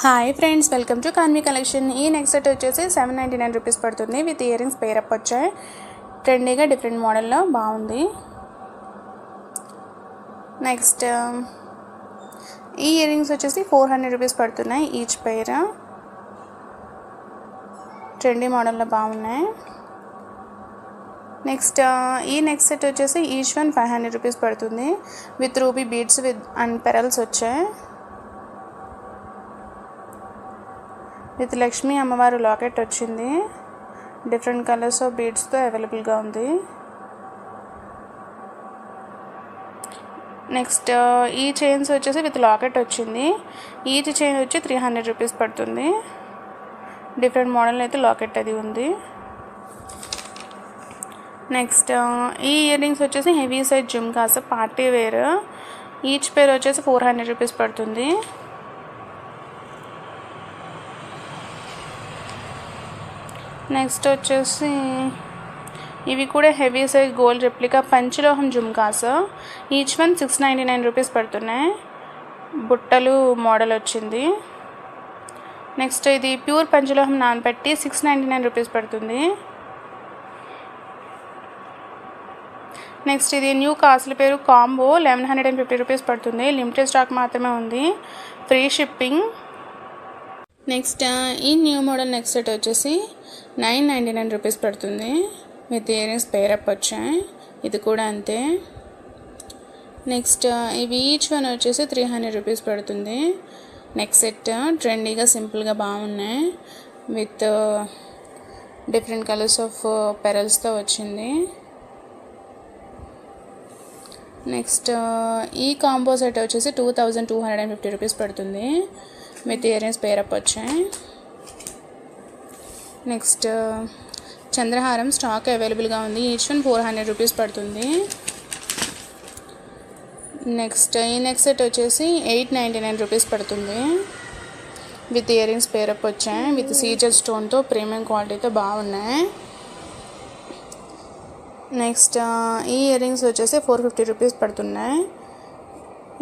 Hi friends, welcome to Kanvi collection. ఈ next set వచ్చేసి 799 rupees పడుతుంది. విత్ ఇయర్ రింగ్స్ పేరప్ వచ్చాయి. ట్రెండీగా డిఫరెంట్ మోడల్లో బాగుంది. నెక్స్ట్ ఈ ఇయర్ రింగ్స్ వచ్చేసి 400 రూపీస్ పడుతున్నాయి ఈచ్ పేర్. ట్రెండీ మోడల్లో బాగున్నాయి. నెక్స్ట్ ఈ నెక్స్ట్ సెట్ వచ్చేసి ఈచ్ వన్ 500 రూపీస్ పడుతుంది. With ruby beads and pearls వచ్చాయి. విత్ లక్ష్మీ అమ్మవారు లాకెట్ వచ్చింది. డిఫరెంట్ కలర్స్ ఆఫ్ బీడ్స్తో అవైలబుల్గా ఉంది. నెక్స్ట్ ఈ చైన్స్ వచ్చేసి విత్ లాకెట్ వచ్చింది. ఈచ్ చైన్ వచ్చి 300 రూపీస్ పడుతుంది. డిఫరెంట్ మోడల్ అయితే లాకెట్ అది ఉంది. నెక్స్ట్ ఈ ఇయర్ రింగ్స్ వచ్చేసి heavy size jhumkas party wear. Each pair వచ్చేసి 400 రూపీస్ పడుతుంది. నెక్స్ట్ వచ్చేసి ఇవి కూడా హెవీ సైజ్ గోల్డ్ రెప్లికా పంచలోహం జుమ్కాస్. ఈచ్ వన్ 699 రూపీస్ పడుతున్నాయి. బుట్టలు మోడల్ వచ్చింది. నెక్స్ట్ ఇది ప్యూర్ పంచలోహం నానపెట్టి 699 రూపీస్ పడుతుంది. నెక్స్ట్ ఇది న్యూ కాసుల పేరు కాంబో 1150 రూపీస్ పడుతుంది. లిమిటెడ్ స్టాక్ మాత్రమే ఉంది. Free shipping. నెక్స్ట్ ఈ న్యూ మోడల్ నెక్స్ట్ సెట్ వచ్చేసి 999 రూపీస్ పడుతుంది. విత్ ఇయర్ రింగ్స్ పేరప్ వచ్చాయి. ఇది కూడా అంతే. నెక్స్ట్ ఇవి ఈచ్ వన్ వచ్చేసి 300 రూపీస్ పడుతుంది. నెక్స్ట్ సెట్ ట్రెండీగా సింపుల్గా బాగున్నాయి. విత్ డిఫరెంట్ కలర్స్ ఆఫ్ పెరల్స్తో వచ్చింది. నెక్స్ట్ ఈ కాంబో సెట్ వచ్చేసి 2250 రూపీస్ పడుతుంది. విత్ ఇయర్ రింగ్స్ పేరప్ వచ్చాయి. నెక్స్ట్ చంద్రహారం స్టాక్ అవైలబుల్గా ఉంది. ఈచ్ వన్ 400 రూపీస్ పడుతుంది. నెక్స్ట్ ఈ నెక్స్ట్ సెట్ వచ్చేసి 899 రూపీస్ పడుతుంది. విత్ ఇయర్ రింగ్స్ పేరప్ వచ్చాయి. విత్ సీజర్ స్టోన్తో ప్రీమియం క్వాలిటీతో బాగున్నాయి. నెక్స్ట్ ఈ ఇయర్ రింగ్స్ వచ్చేసి 450 రూపీస్ పడుతున్నాయి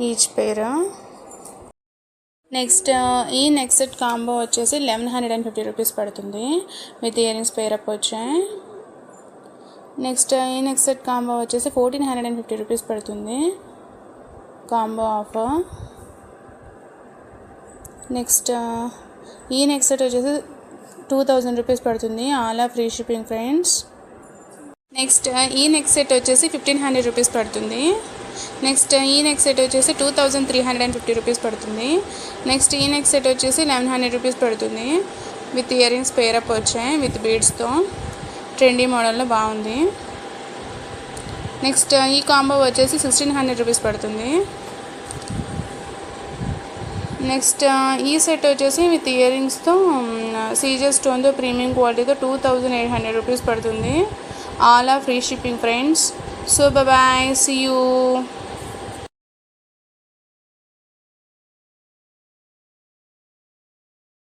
ఈచ్ పేర్. నెక్స్ట్ ఈ నెక్స్ట్ సెట్ కాంబో వచ్చేసి 1150 రూపీస్ పడుతుంది. విత్ ఇయర్ రింగ్స్ పేరప్ వచ్చాయి. నెక్స్ట్ ఈ నెక్స్ట్ సెట్ కాంబో వచ్చేసి 1450 రూపీస్ పడుతుంది. Combo offer. నెక్స్ట్ ఈ నెక్స్ట్ సెట్ వచ్చేసి 2000 రూపీస్ పడుతుంది. All are free shipping friends. Next ఈ నెక్స్ట్ సెట్ వచ్చేసి 1500 రూపీస్ పడుతుంది. నెక్స్ట్ ఈ నెక్స్ట్ సెట్ వచ్చేసి 2350 రూపీస్ పడుతుంది. నెక్స్ట్ ఈ నెక్స్ట్ సెట్ వచ్చేసి 1100 రూపీస్ పడుతుంది. విత్ ఇయర్ రింగ్స్ పేరప్ వచ్చాయి. విత్ బీడ్స్తో ట్రెండీ మోడల్లో బాగుంది. నెక్స్ట్ ఈ కాంబో వచ్చేసి 1600 రూపీస్ పడుతుంది. నెక్స్ట్ ఈ సెట్ వచ్చేసి విత్ ఇయర్ రింగ్స్తో సీజర్ స్టోన్తో ప్రీమియం క్వాలిటీతో 2800 రూపీస్ పడుతుంది. All are free shipping friends. So bye bye, see you.